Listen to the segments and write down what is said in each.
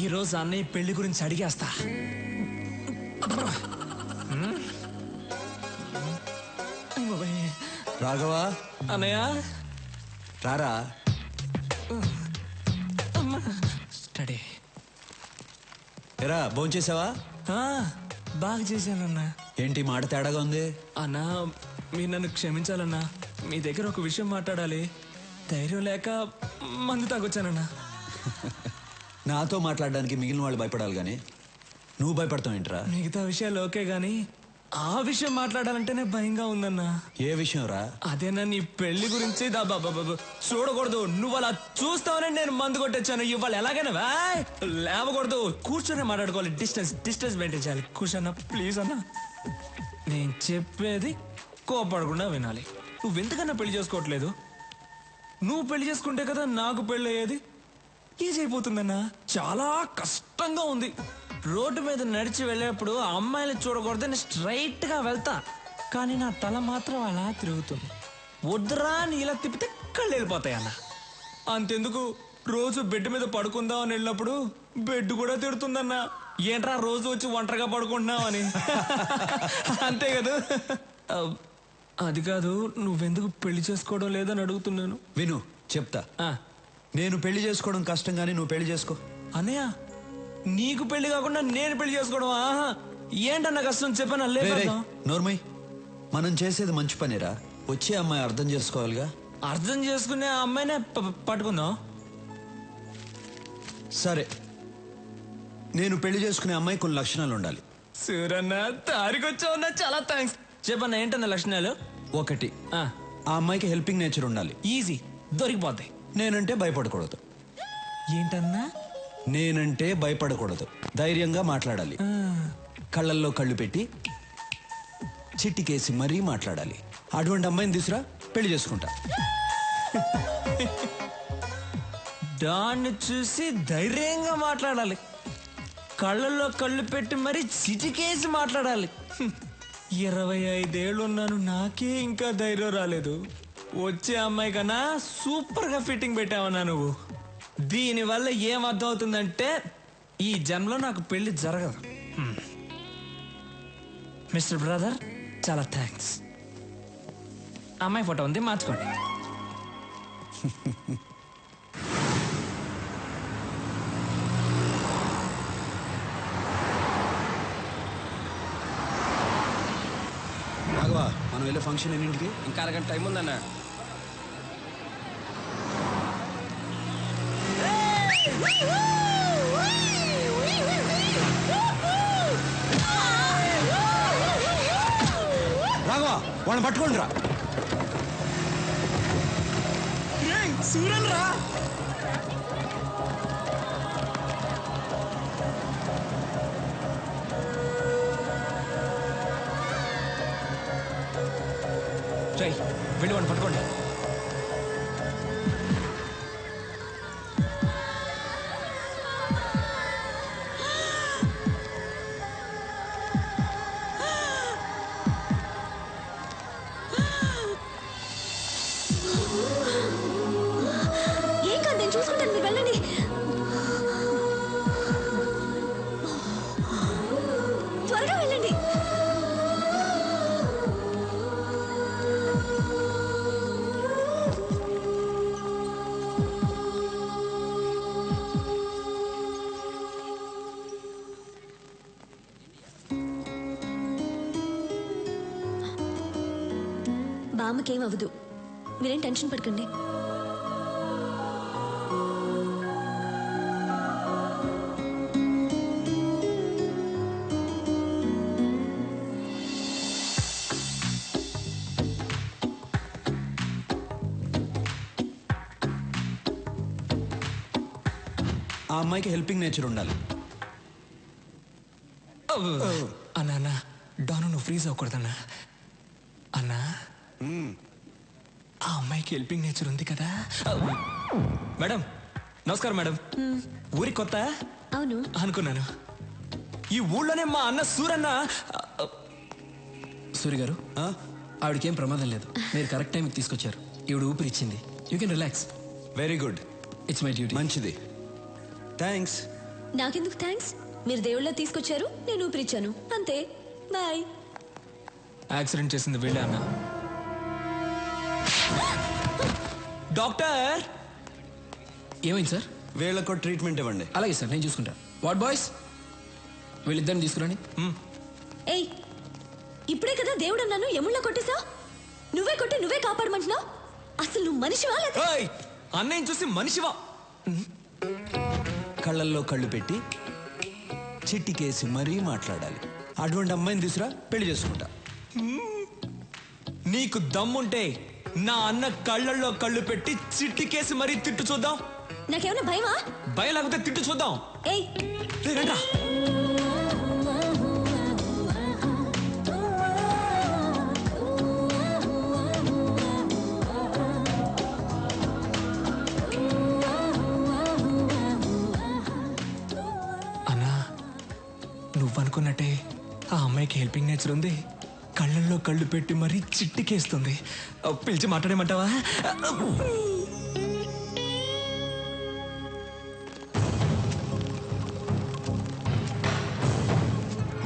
ఈరోజు అన్నయ్య పెళ్లి గురించి అడిగేస్తా. రాఘవా అన్నయ్య రారా. స్టడీ ఎరా భోంచేసావా? బాగా చేశానన్నా. ఏంటి మాట తేడాగా ఉంది? అన్నా మీరు నన్ను క్షమించాలన్నా. మీ దగ్గర ఒక విషయం మాట్లాడాలి. ధైర్యం లేక మందు తాగొచ్చానన్నా. నాతో మాట్లాడడానికి మిగిలిన వాళ్ళు భయపడాలి గాని నువ్వు భయపడతావు ఏంట్రా? మిగతా విషయాలు ఓకే గాని ఆ విషయం మాట్లాడాలంటేనే భయంగా ఉందన్నా. ఏ విషయం రా? అదేనా నీ పెళ్లి గురించి. చూడకూడదు. నువ్వు అలా చూస్తావని నేను మందు కొట్టొచ్చాను. ఇవాళ ఎలాగైనా లేవకూడదు. కూర్చొని మాట్లాడుకోవాలి. డిస్టెన్స్ మెయింటైన్ చేయాలి. కూర్చోన్నా ప్లీజ్ అన్నా. నేను చెప్పేది కోపడకుండా వినాలి. నువ్వెందుకన్నా పెళ్లి చేసుకోవట్లేదు? నువ్వు పెళ్లి చేసుకుంటే కదా నాకు పెళ్లి అయ్యేది. ఈజీ అయిపోతుందన్నా. చాలా కష్టంగా ఉంది. రోడ్డు మీద నడిచి వెళ్ళేప్పుడు అమ్మాయిలు చూడకూడదని స్ట్రైట్ గా వెళ్తా. కానీ నా తల మాత్రం అలా తిరుగుతుంది. వద్దురా అని ఇలా తిప్పితే కళ్ళు వెళ్ళిపోతాయి అన్న. అంతెందుకు రోజు బెడ్ మీద పడుకుందాం అని వెళ్ళినప్పుడు బెడ్ కూడా తిడుతుందన్నా. ఏంట్రా రోజు వచ్చి ఒంటరిగా పడుకుంటున్నావు అని. అంతే కదా. అది కాదు, నువ్వెందుకు పెళ్లి చేసుకోవడం లేదని అడుగుతున్నాను. విను చెప్తా. నేను పెళ్లి చేసుకోవడం కష్టం గానీ నువ్వు పెళ్లి చేసుకో. అన్నయ్య నీకు పెళ్లి కాకుండా నేను పెళ్లి చేసుకోవడం ఏంటన్నా కష్టం చెప్పాను. నోర్మయ్, మనం చేసేది మంచి పనిరా. వచ్చే అమ్మాయి అర్థం చేసుకోవాలిగా. అర్థం చేసుకునే అమ్మాయినే పట్టుకుందాం. సరే, నేను పెళ్లి చేసుకునే అమ్మాయి కొన్ని లక్షణాలు ఉండాలి. సూరన్న తారికొచ్చావున్నా, చాలా థ్యాంక్స్. చెప్పన్నా ఏంటన్నా లక్షణాలు? ఒకటి, ఆ అమ్మాయికి హెల్పింగ్ నేచర్ ఉండాలి. ఈజీ, దొరికిపోతాయి. నేనంటే భయపడకూడదు. ఏంటన్నా? నేనంటే భయపడకూడదు. ధైర్యంగా మాట్లాడాలి. కళ్ళల్లో కళ్ళు పెట్టి చిట్టికేసి మరీ మాట్లాడాలి. అటువంటి అమ్మాయిని తీసురా, పెళ్లి చేసుకుంటా. దాన్ని చూసి ధైర్యంగా మాట్లాడాలి. కళ్ళల్లో కళ్ళు పెట్టి మరీ చిటికేసి మాట్లాడాలి. 25 ఏళ్ళున్నాను, నాకే ఇంకా ధైర్యం రాలేదు. వచ్చే అమ్మాయి కన్నా సూపర్ గా ఫిట్టింగ్ పెట్టావన్నా నువ్వు. దీనివల్ల ఏం అర్థం అవుతుందంటే ఈ జన్మలో నాకు పెళ్లి జరగదు. మిస్టర్ బ్రదర్, చాలా థ్యాంక్స్. అమ్మాయి ఫోటో ఉంది, మార్చుకోండి. రాఘవా, మనం వెళ్ళే ఫంక్షన్ ఎన్నింటికి? ఇంకా అరగంట టైం ఉందన్నా. రాఘవా, వాళ్ళని పట్టుకోండి రా. సూరన్ రా. వెళ్ళి వాడిని పట్టుకోండి. ఏం కాదు, నేను చూసుకుంటాను, మీరు వెళ్ళండి. త్వరగా వెళ్ళండి. బామ్మకేం అవ్వదు, మీరేం టెన్షన్ పడకండి. ఆ అమ్మాయికి హెల్పింగ్ నేచర్ ఉండాలి. అన్నా డాను, నువ్వు ఫ్రీజ్ అవ్వకూడదన్నా. అన్నా, ఆ అమ్మాయికి హెల్పింగ్ నేచర్ ఉంది కదా. మేడం నమస్కారం. మేడం, ఊరి కొత్త? అవును అనుకున్నాను. ఈ ఊళ్ళోనే మా అన్న సూరన్న. సూరి గారు, ఆవిడకేం ప్రమాదం లేదు. మీరు కరెక్ట్ టైంకి తీసుకొచ్చారు. ఈవిడ ఊపిరి ఇచ్చింది. You can relax. Very good. It's my duty. మంచిది, థ్యాంక్స్. నాకెందుకు థ్యాంక్స్? మీరు దేవుళ్ళ తీసుకొచ్చారు, నేను ఊపిరిచ్చాను, అంతే. బాయ్. యాక్సిడెంట్ చేసింది వీళ్ళే అన్న. డాక్టర్ ఏమైంది సార్? వీళ్ళకు ట్రీట్మెంట్ ఇవ్వండి. అలాగే సార్, నేను చూసుకుంటా. వాట్ బాయ్స్, వీళ్ళిద్దరిని తీసుకురండి. ఏయ్, ఇప్పుడే కదా దేవుడు అన్నాను, ఎముళ్ళ కొట్టేసా? నువ్వే కొట్టి నువ్వే కాపాడమంటున్నావు. అసలు నువ్వు మనిషివా లేదా? ఏయ్, అన్నయ్య చూసి మనిషివా? కళ్ళల్లో కళ్ళు పెట్టి చిట్టికేసి మరీ మాట్లాడాలి. అటువంటి అమ్మాయిని తీసురా, పెళ్లి చేసుకుంటా. నీకు దమ్ముంటే నా అన్న కళ్ళల్లో కళ్ళు పెట్టి చిట్టికేసి మరీ తిట్టు చూద్దాం. నాకేమైనా భయమా? భయం లేకపోతే తిట్టు చూద్దాం. ఏయ్, రండ్రా. అన్నా, నువ్వనుకున్నట్టే ఆ అమ్మాయికి హెల్పింగ్ నేచర్ ఉంది. కళ్ళల్లో కళ్ళు పెట్టి మరీ చిట్టికేస్తుంది. పిలిచి మాట్లాడేమంటావా?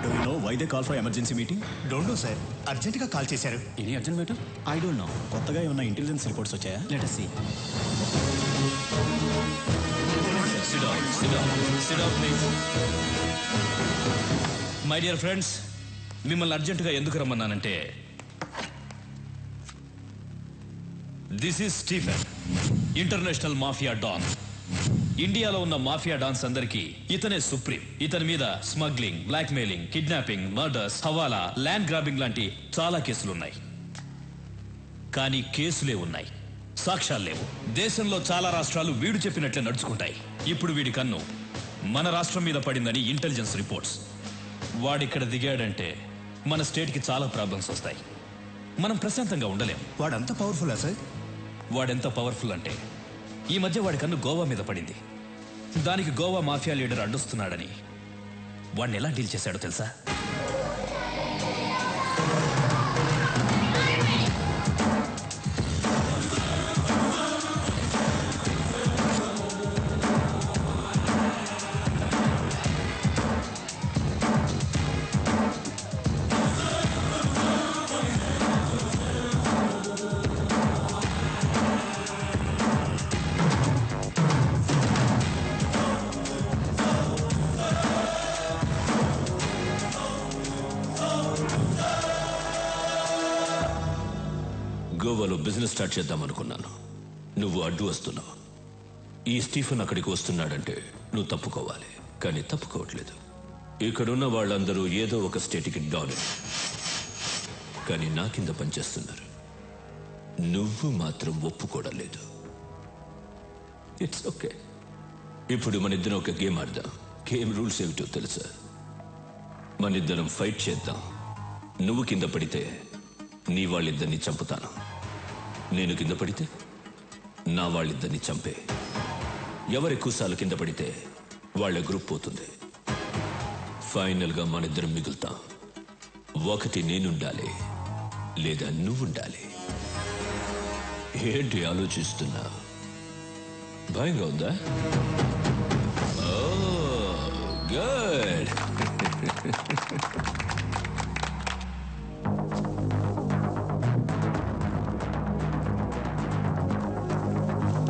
Do you know why they call for emergency meeting? Don't know sir, అర్జెంటుగా కాల్ చేశారు. Any urgent matter? I don't know. కొత్తగా ఏమన్నా ఇంటెలిజెన్స్ రిపోర్ట్స్ వచ్చాయా? Let us see. Sit down, please. My dear friends, మిమ్మల్ని అర్జెంటుగా ఎందుకు రమ్మన్నానంటే, this is Stephen, international mafia don. ఇండియాలో ఉన్న మాఫియా డాన్స్ అందరికీ ఇతనే సుప్రీం. ఇతని మీద smuggling, blackmailing, kidnapping, murders, hawala, land grabbing లాంటి చాలా కేసులున్నాయి. కానీ కేసులే ఉన్నాయి, సాక్ష్యాలు లేవు. దేశంలో చాలా రాష్ట్రాలు వీడు చెప్పినట్లే నడుచుకుంటాయి. ఇప్పుడు వీడి కన్ను మన రాష్ట్రం మీద పడిందని ఇంటెలిజెన్స్ రిపోర్ట్స్. వాడిక్కడ దిగాడంటే మన స్టేట్కి చాలా ప్రాబ్లమ్స్ వస్తాయి. మనం ప్రశాంతంగా ఉండలేం. వాడంత పవర్ఫుల్లా సార్? వాడెంత పవర్ఫుల్ అంటే, ఈ మధ్య వాడి కన్ను గోవా మీద పడింది. దానికి గోవా మాఫియా లీడర్ అడ్డొస్తున్నాడని వాడిని ఎలా డీల్ చేశాడో తెలుసా? గోవాలో బిజినెస్ స్టార్ట్ చేద్దాం అనుకున్నాను. నువ్వు అడ్డు వస్తున్నావు. ఈ స్టీఫెన్ అక్కడికి వస్తున్నాడంటే నువ్వు తప్పుకోవాలి. కానీ తప్పుకోవట్లేదు. ఇక్కడున్న వాళ్ళందరూ ఏదో ఒక స్టేట్కి డాన్, కానీ నా కింద పనిచేస్తున్నారు. నువ్వు మాత్రం ఒప్పుకోవడం లేదు. It's okay. ఇప్పుడు మన ఇద్దరం ఒక గేమ్ ఆడదాం. గేమ్ రూల్స్ ఏమిటో తెలుసా? మన ఇద్దరం ఫైట్ చేద్దాం. నువ్వు కింద పడితే నీ వాళ్ళిద్దరిని చంపుతాను. నేను కింద పడితే నా వాళ్ళిద్దరిని చంపే. ఎవరి కూసాలు కింద పడితే వాళ్ళ గ్రూప్ పోతుంది. ఫైనల్గా మన ఇద్దరం మిగులుతాం. ఒకటి నేనుండాలి, లేదా నువ్వుండాలి. ఏంటి ఆలోచిస్తున్నా? భయంగా ఉందా? గుడ్.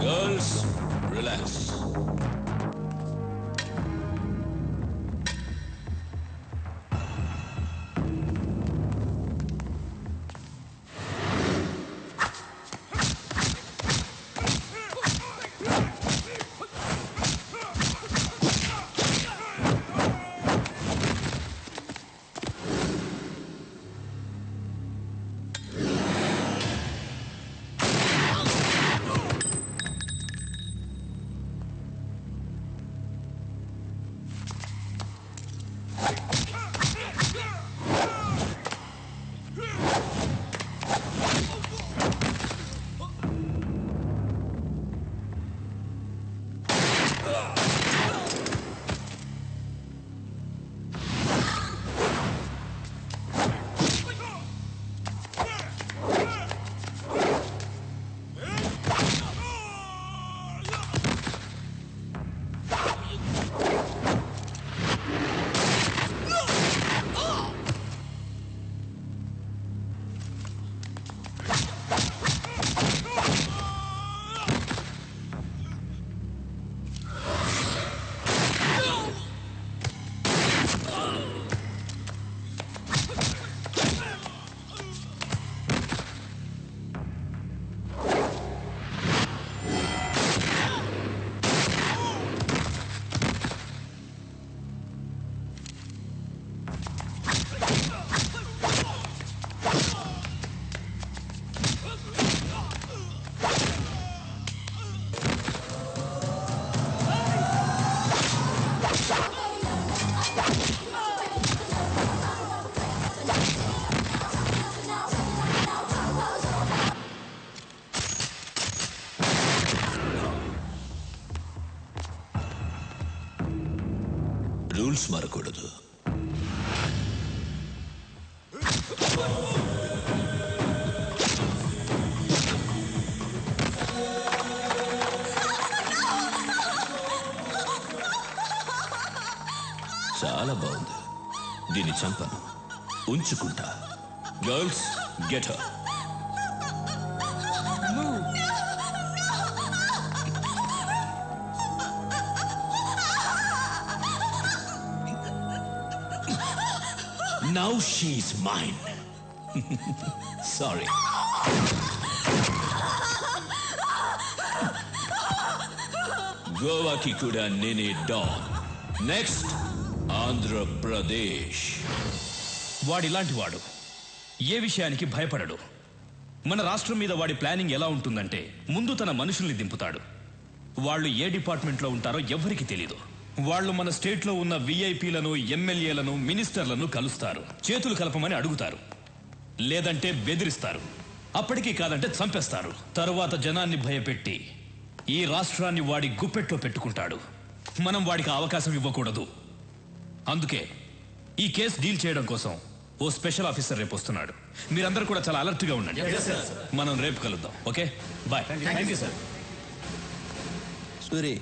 Girls, relax. రూల్స్ మారకూడదు. చాలా బాగుంది. దీన్ని చంపను, ఉంచుకుంటా. Girls get her. Now she's mine. Sorry. గోవాకి కూడా నేనే డాన్. నెక్స్ట్ ఆంధ్రప్రదేశ్. వాడిలాంటి వాడు ఏ విషయానికి భయపడడు. మన రాష్ట్రం మీద వాడి ప్లానింగ్ ఎలా ఉంటుందంటే, ముందు తన మనుషుల్ని దింపుతాడు. వాళ్ళు ఏ డిపార్ట్మెంట్లో ఉంటారో ఎవ్వరికి తెలీదు. వాళ్ళు మన స్టేట్లో ఉన్న విఐపీలను, ఎమ్మెల్యేలను, మినిస్టర్లను కలుస్తారు. చేతులు కలపమని అడుగుతారు, లేదంటే బెదిరిస్తారు. అప్పటికీ కాదంటే చంపేస్తారు. తరువాత జనాన్ని భయపెట్టి ఈ రాష్ట్రాన్ని వాడి గుప్పెట్లో పెట్టుకుంటాడు. మనం వాడికి అవకాశం ఇవ్వకూడదు. అందుకే ఈ కేసు డీల్ చేయడం కోసం ఓ స్పెషల్ ఆఫీసర్ రేపు వస్తున్నాడు. మీరందరూ కూడా చాలా అలర్ట్ గా ఉండండి. మనం రేపు కలుద్దాం. Okay, bye. సూరి,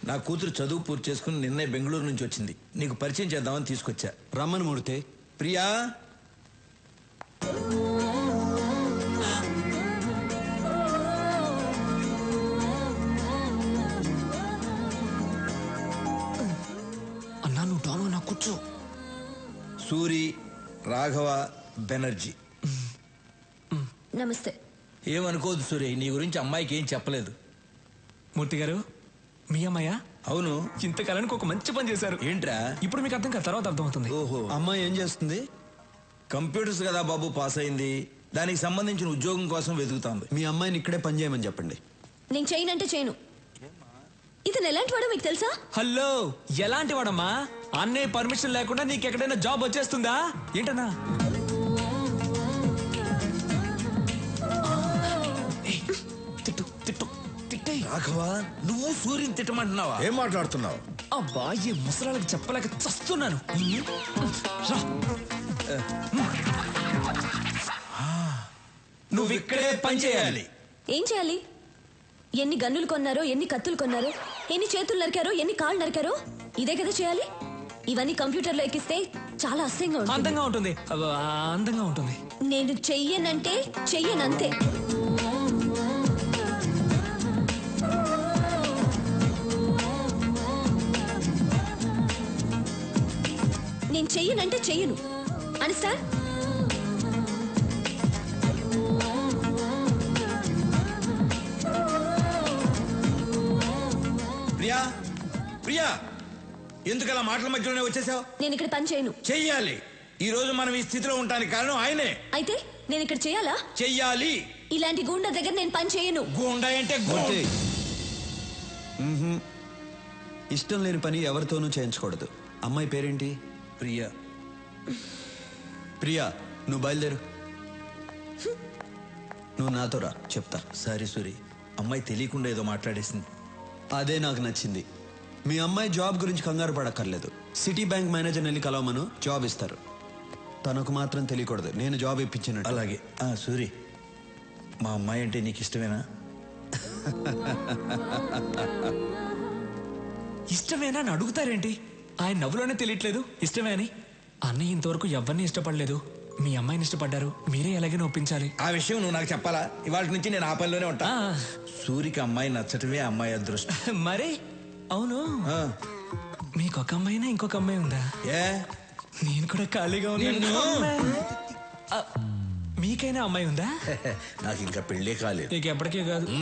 నా కూతురు చదువు పూర్తి చేసుకుని నిన్నే బెంగళూరు నుంచి వచ్చింది. నీకు పరిచయం చేద్దామని తీసుకొచ్చా. రమ్మని మూడితే. ప్రియా, అన్నా నువ్వు డాను, నా కూర్చో. సూరి, రాఘవ బెనర్జీ. నమస్తే. ఏమనుకోదు సూరి, నీ గురించి అమ్మాయికి ఏం చెప్పలేదు. మూర్తి గారు, మీ అమ్మాయ అవును. ఇంతకాలానికి ఒక మంచి పని చేశారు. ఏంట్రా? ఇప్పుడు మీకు అర్థం కాదు, తర్వాత అర్థమవుతుంది. ఓహో, అమ్మాయి ఏం చేస్తుంది? కంప్యూటర్స్ కదా బాబు పాస్ అయింది. దానికి సంబంధించిన ఉద్యోగం కోసం వెతుకుతాంది. మీ అమ్మాయిని ఇక్కడే పని చేయమని చెప్పండి. నేను చేయనంటే చేయను. ఇతను ఎలాంటి వాడో మీకు తెలుసా? హలో, ఎలాంటి వాడమ్మా? అన్నయ్య పర్మిషన్ లేకుండా నీకు ఎక్కడైనా జాబ్ వచ్చేస్తుందా ఏంటన్నా? తిట్టు తిట్టు తిట్టే. రాఘవ, నువ్వు సూర్యుని తిట్టమంటున్నావా? ఏం మాట్లాడుతున్నావు? అబ్బా, ఈ ముసలాళ్ళకి చెప్పలేక చస్తున్నాను. రా. నువ్వు ఇక్కడే పని చేయాలి. ఏం చేయాలి? ఎన్ని గన్నులు కొన్నారో, ఎన్ని కత్తులు కొన్నారో, ఎన్ని చేతులు నరికారో, ఎన్ని కాళ్ళు నరికారో, ఇదే కదా చేయాలి. ఇవన్నీ కంప్యూటర్లో ఎక్కిస్తే చాలా అసహ్యంగా ఉంటుంది. అందంగా ఉంటుంది. అబ్బా, అందంగా ఉంటుంది. నేను చెయ్యనంటే చెయ్యనంతే. నేను చెయ్యనంటే చెయ్యను. అండర్స్టాండ్? ప్రియా, ప్రియా, ఎందుకలా మాటల మధ్యలోనే వచ్చేసావు? నేను ఇక్కడ పని చేయను. చెయ్యాలి. ఈ రోజు మనం ఈ స్థితిలో ఉండడానికి కారణం ఆయనే. అయితే నేను ఇక్కడ చేయాలా? చెయ్యాలి. ఇలాంటి గూండా దగ్గర నేను పని చేయను. గూండా అంటే మూర్తి. ఇష్టం లేని పని ఎవరితోనూ చేయించకూడదు. అమ్మాయి పేరేంటి? ప్రియా. ప్రియా, నువ్వు బయలుదేరు. నువ్వు నాతో రా, చెప్తా. సారీ సూరి, అమ్మాయి తెలియకుండా ఏదో మాట్లాడేసింది. అదే నాకు నచ్చింది. మీ అమ్మాయి జాబ్ గురించి కంగారు పడక్కర్లేదు. సిటీ బ్యాంక్ మేనేజర్ని వెళ్ళి కలవమను, జాబ్ ఇస్తారు. తనకు మాత్రం తెలియకూడదు నేను జాబ్ ఇప్పించినట్టు. అలాగే. సూరి, మా అమ్మాయి అంటే నీకు ఇష్టమేనా? ఇష్టమేనా అని అడుగుతారేంటి? ఆయన నవ్వులోనే తెలియట్లేదు ఇష్టమే అని. అన్నయ్య ఇంతవరకు ఎవరిని ఇష్టపడలేదు. మీ అమ్మాయిని ఇష్టపడ్డారు. మీరే ఎలాగైనా ఒప్పించాలి. ఆ విషయం నువ్వు నాకు చెప్పాలా? ఇవాళ నుంచి నేను ఆ పనిలోనే ఉంటా. ఆ. సూరికి అమ్మాయి నచ్చటమే అమ్మాయి అదృష్టం. మరి అవును, ఆ, మీకు ఒక అమ్మాయినా ఇంకొక అమ్మాయి ఉందా? ఏ నేను కూడా ఖాళీగా ఉన్నాను. మీకైనా అమ్మాయి ఉందా? నాకు ఇంకా పెళ్ళే కాలేదు. నీకు ఎప్పటికీ కాదు.